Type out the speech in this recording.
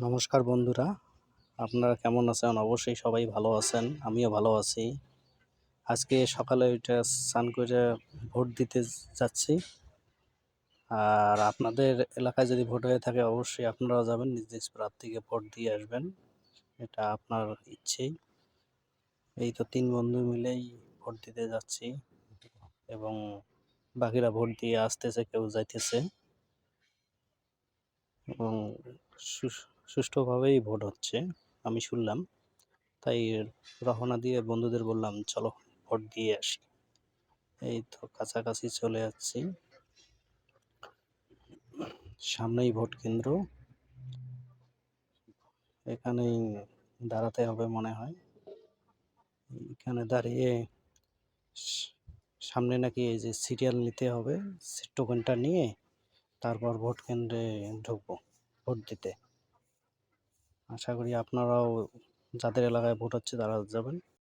নমস্কার বন্ধুরা, আপনারা কেমন আছেন? অবশ্যই সবাই ভালো আছেন, আমিও ভালো আছি। আজকে সকালে উইঠা স্নান কইরা ভোট দিতে যাচ্ছি। আর আপনাদের এলাকায় যদি ভোট হয়ে থাকে অবশ্যই আপনারাও যাবেন, নিজ নিজ প্রার্থীকে ভোট দিয়ে আসবেন। এটা আপনার ইচ্ছেই। এই তো ৩ বন্ধু মিলেই ভোট দিতে যাচ্ছি এবং বাকিরা ভোট দিয়ে আসতেছে, কেউ যাইতেছে এবং সুষ্ঠুভাবেই ভোট হচ্ছে আমি শুনলাম। তাই রওনা দিয়ে বন্ধুদের বললাম, চলো ভোট দিয়ে আসি। এই তো কাছাকাছি চলে যাচ্ছি, সামনেই ভোট কেন্দ্র, এখানেই দাঁড়াতে হবে মনে হয়। এখানে দাঁড়িয়ে সামনে নাকি এই যে সিরিয়াল নিতে হবে, টোকেনটা নিয়ে তারপর ভোট কেন্দ্রে ঢুকবো ভোট দিতে। আশা করি আপনারাও, যাদের এলাকায় ভোট হচ্ছে তারা যাবেন।